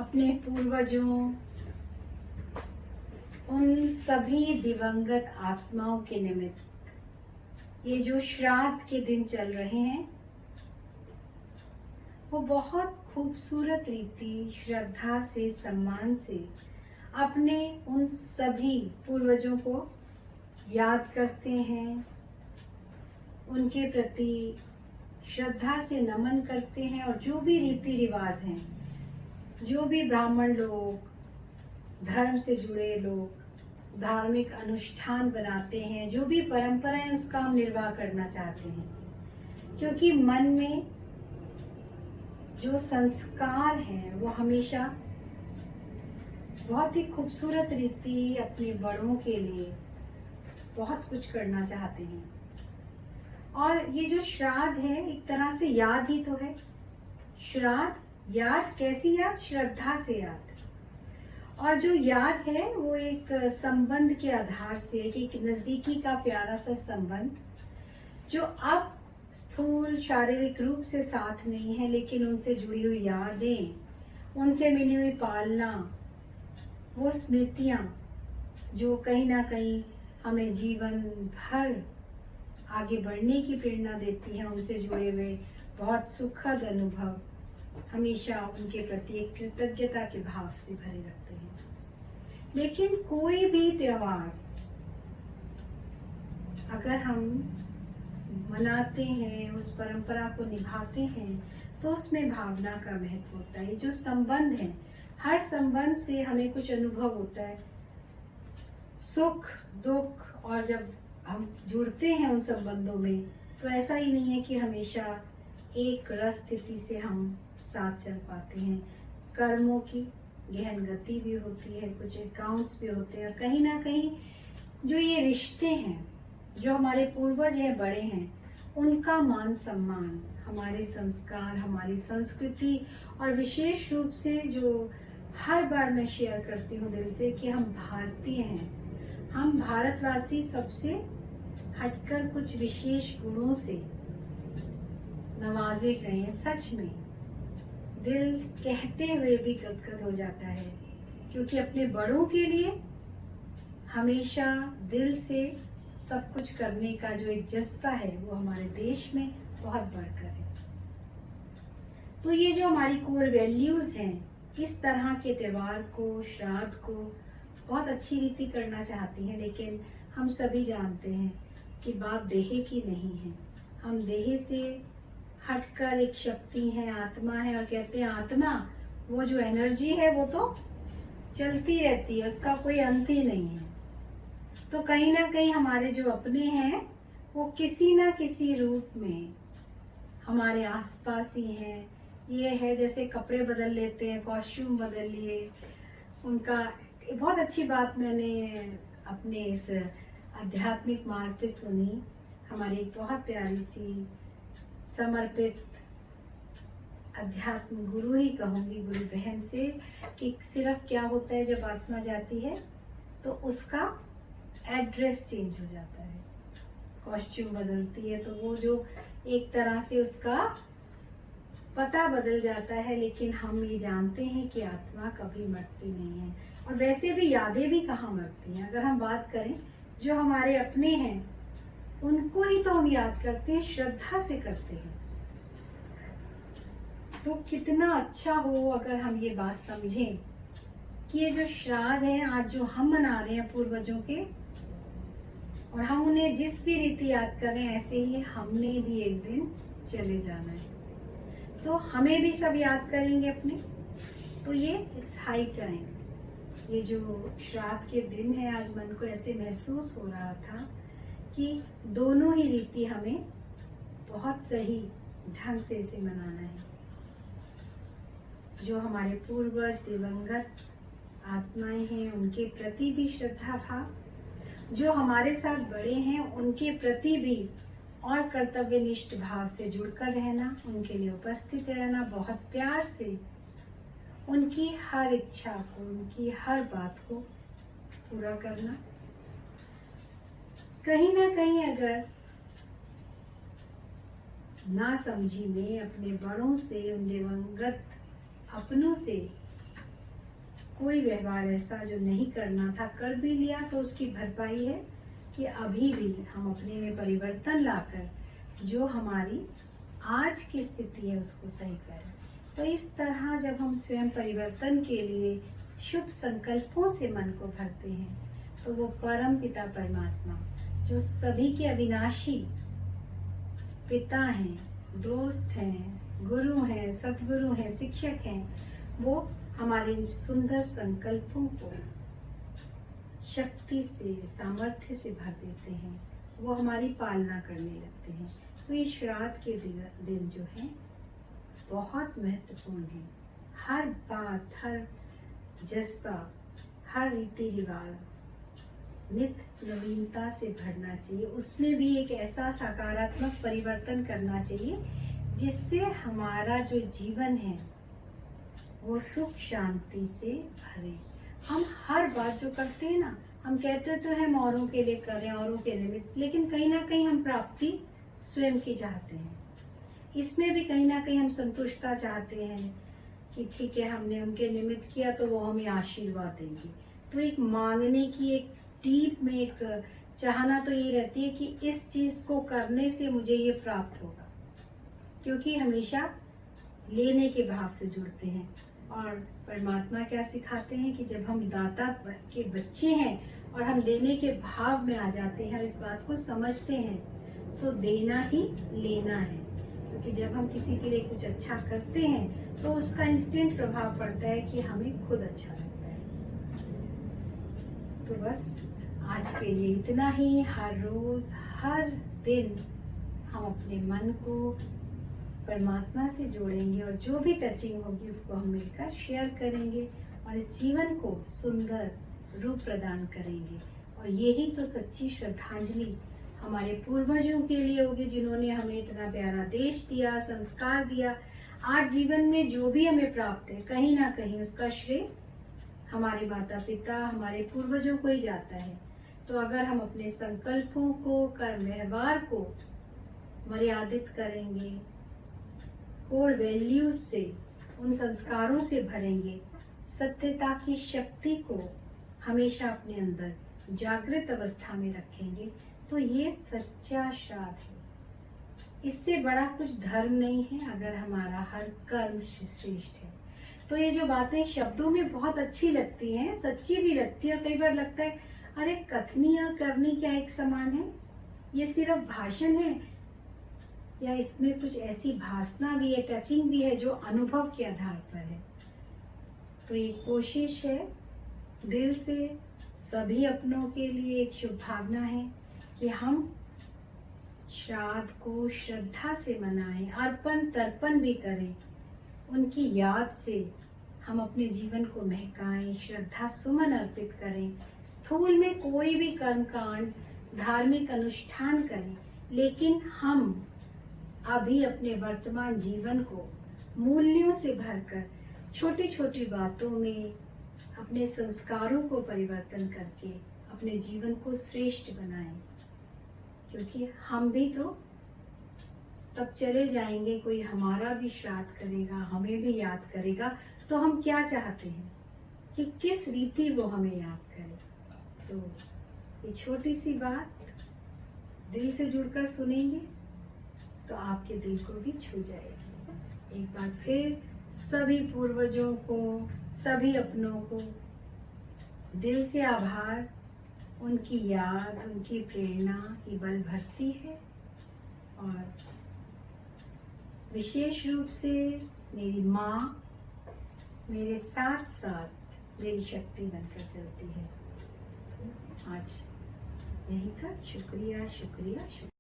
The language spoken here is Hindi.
अपने पूर्वजों, उन सभी दिवंगत आत्माओं के निमित्त ये जो श्राद्ध के दिन चल रहे हैं वो बहुत खूबसूरत रीति, श्रद्धा से, सम्मान से अपने उन सभी पूर्वजों को याद करते हैं, उनके प्रति श्रद्धा से नमन करते हैं और जो भी रीति रिवाज हैं, जो भी ब्राह्मण लोग, धर्म से जुड़े लोग धार्मिक अनुष्ठान बनाते हैं, जो भी परंपराएं उसका हम निर्वाह करना चाहते हैं, क्योंकि मन में जो संस्कार हैं वो हमेशा बहुत ही खूबसूरत रीति अपने बड़ों के लिए बहुत कुछ करना चाहते हैं। और ये जो श्राद्ध है एक तरह से याद ही तो है। श्राद्ध, याद, कैसी याद? श्रद्धा से याद। और जो याद है वो एक संबंध के आधार से, एक नजदीकी का प्यारा सा संबंध जो अब स्थूल शारीरिक रूप से साथ नहीं है, लेकिन उनसे जुड़ी हुई यादें, उनसे मिली हुई पालना, वो स्मृतियां जो कहीं ना कहीं हमें जीवन भर आगे बढ़ने की प्रेरणा देती हैं, उनसे जुड़े हुए बहुत सुखद अनुभव हमेशा उनके प्रति एक कृतज्ञता के भाव से भरे रखते हैं। लेकिन कोई भी त्योहार अगर हम मनाते हैं, उस परंपरा को निभाते हैं, तो उसमें भावना का महत्व होता है। जो संबंध है, हर संबंध से हमें कुछ अनुभव होता है, सुख दुख, और जब हम जुड़ते हैं उन संबंधों में तो ऐसा ही नहीं है कि हमेशा एक रस स्थिति से हम साथ चल पाते हैं। कर्मों की गहन गति भी होती है, कुछ अकाउंट्स भी होते हैं, और कहीं ना कहीं जो ये रिश्ते हैं, जो हमारे पूर्वज हैं, बड़े हैं, उनका मान सम्मान, हमारे संस्कार, हमारी संस्कृति, और विशेष रूप से जो हर बार मैं शेयर करती हूँ दिल से कि हम भारतीय हैं, हम भारतवासी सबसे हटकर कुछ विशेष गुणों से नवाजे गए हैं। सच में दिल कहते हुए भी गदगद हो जाता है, क्योंकि अपने बड़ों के लिए हमेशा दिल से सब कुछ करने का जो एक जज्बा है वो हमारे देश में बहुत बढ़कर है। तो ये जो हमारी कोर वैल्यूज हैं, इस तरह के त्योहार को, श्राद्ध को बहुत अच्छी रीति करना चाहती हैं, लेकिन हम सभी जानते हैं कि बात देह की नहीं है। हम देह से हटकर एक शक्ति है, आत्मा है, और कहते हैं आत्मा, वो जो एनर्जी है वो तो चलती रहती है, उसका कोई अंत ही नहीं है। तो कहीं ना कहीं हमारे जो अपने हैं वो किसी ना किसी रूप में हमारे आसपास ही हैं। ये है जैसे कपड़े बदल लेते हैं, कॉस्ट्यूम बदल लिए उनका। बहुत अच्छी बात मैंने अपने इस आध्यात्मिक मार्ग पे सुनी, हमारी एक बहुत प्यारी सी समर्पित अध्यात्म गुरु ही कहूँगी, गुरु बहन से, कि सिर्फ क्या होता है जब आत्मा जाती है तो उसका एड्रेस चेंज हो जाता है, कॉस्ट्यूम बदलती है, तो वो जो एक तरह से उसका पता बदल जाता है। लेकिन हम ये जानते हैं कि आत्मा कभी मरती नहीं है, और वैसे भी यादें भी कहाँ मरती हैं। अगर हम बात करें जो हमारे अपने हैं उनको ही तो हम याद करते हैं, श्रद्धा से करते हैं। तो कितना अच्छा हो अगर हम ये बात समझें कि ये जो श्राद्ध है आज जो हम मना रहे हैं पूर्वजों के, और हम उन्हें जिस भी रीति याद कर रहे हैं, ऐसे ही हमने भी एक दिन चले जाना है, तो हमें भी सब याद करेंगे अपने। तो ये इट्स हाई टाइम। ये जो श्राद्ध के दिन है, आज मन को ऐसे महसूस हो रहा था कि दोनों ही रीति हमें बहुत सही ढंग से इसे मनाना है। जो हमारे पूर्वज दिवंगत आत्माएं हैं उनके प्रति भी श्रद्धा भाव, जो हमारे साथ बड़े हैं उनके प्रति भी और कर्तव्यनिष्ठ भाव से जुड़कर रहना, उनके लिए उपस्थित रहना, बहुत प्यार से उनकी हर इच्छा को, उनकी हर बात को पूरा करना। कहीं ना कहीं अगर ना समझी में अपने बड़ों से, उन दिवंगत अपनों से कोई व्यवहार ऐसा जो नहीं करना था कर भी लिया तो उसकी भरपाई है कि अभी भी हम अपने में परिवर्तन लाकर जो हमारी आज की स्थिति है उसको सही करें। तो इस तरह जब हम स्वयं परिवर्तन के लिए शुभ संकल्पों से मन को भरते हैं तो वो परम पिता परमात्मा जो सभी के अविनाशी पिता हैं, दोस्त हैं, गुरु हैं, सतगुरु हैं, शिक्षक हैं, वो हमारे इन सुंदर संकल्पों को शक्ति से, सामर्थ्य से भर देते हैं। वो हमारी पालना करने लगते हैं। तो ये श्राद्ध के दिन जो है बहुत महत्वपूर्ण है। हर बात, हर जज्बा, हर रीति रिवाज नित्य नवीनता से भरना चाहिए। उसमें भी एक ऐसा सकारात्मक परिवर्तन करना चाहिए जिससे हमारा जो जीवन है वो सुख शांति से भरे। हम हर बात जो करते हैं ना, हम कहते तो हैं औरों के लिए करें, औरों के लिए, लेकिन कहीं ना कहीं हम प्राप्ति स्वयं की चाहते हैं। इसमें भी कहीं ना कहीं हम संतुष्टता चाहते हैं कि ठीक है हमने उनके निमित्त किया तो वो हमें आशीर्वाद देंगे। तो एक मांगने की एक डीप में एक चाहना तो ये रहती है कि इस चीज को करने से मुझे ये प्राप्त होगा, क्योंकि हमेशा लेने के भाव से जुड़ते हैं। और परमात्मा क्या सिखाते हैं कि जब हम दाता के बच्चे हैं और हम देने के भाव में आ जाते हैं, इस बात को समझते हैं, तो देना ही लेना है। क्योंकि जब हम किसी के लिए कुछ अच्छा करते हैं तो उसका इंस्टेंट प्रभाव पड़ता है कि हमें खुद अच्छा लगता है। तो बस आज के लिए इतना ही। हर रोज हर दिन हम अपने मन को परमात्मा से जोड़ेंगे और जो भी टचिंग होगी उसको हम मिलकर शेयर करेंगे और इस जीवन को सुंदर रूप प्रदान करेंगे। और यही तो सच्ची श्रद्धांजलि हमारे पूर्वजों के लिए होगी, जिन्होंने हमें इतना प्यारा देश दिया, संस्कार दिया। आज जीवन में जो भी हमें प्राप्त है कहीं ना कहीं उसका श्रेय हमारे माता पिता, हमारे पूर्वजों को ही जाता है। तो अगर हम अपने संकल्पों को, कर्म व्यवहार को मर्यादित करेंगे, कोर वैल्यूज से, उन संस्कारों से भरेंगे, सत्यता की शक्ति को हमेशा अपने अंदर जागृत अवस्था में रखेंगे, तो ये सच्चा श्राद्ध है। इससे बड़ा कुछ धर्म नहीं है अगर हमारा हर कर्म श्रेष्ठ है। तो ये जो बातें शब्दों में बहुत अच्छी लगती हैं, सच्ची भी लगती है, और कई बार लगता है अरे कथनी और करनी क्या एक समान है, ये सिर्फ भाषण है, या इसमें कुछ ऐसी भासना भी है, टचिंग भी है जो अनुभव के आधार पर है। तो ये कोशिश है दिल से सभी अपनों के लिए, एक शुभ भावना है कि हम श्राद्ध को श्रद्धा से मनाएं, अर्पण तर्पण भी करें, उनकी याद से हम अपने जीवन को महकाएं, श्रद्धा सुमन अर्पित करें। स्थूल में कोई भी कर्म कांड, धार्मिक अनुष्ठान करें, लेकिन हम अभी अपने वर्तमान जीवन को मूल्यों से भरकर छोटी छोटी बातों में अपने संस्कारों को परिवर्तन करके अपने जीवन को श्रेष्ठ बनाएं। क्योंकि हम भी तो तब चले जाएंगे, कोई हमारा भी श्राद्ध करेगा, हमें भी याद करेगा, तो हम क्या चाहते हैं कि किस रीति वो हमें याद करे। तो ये छोटी सी बात दिल से जुड़कर सुनेंगे तो आपके दिल को भी छू जाएगी। एक बार फिर सभी पूर्वजों को, सभी अपनों को दिल से आभार। उनकी याद, उनकी प्रेरणा ही बल भरती है, और विशेष रूप से मेरी माँ मेरे साथ साथ मेरी शक्ति बनकर चलती है। आज यहीं तक। शुक्रिया शुक्रिया शुक्रिया।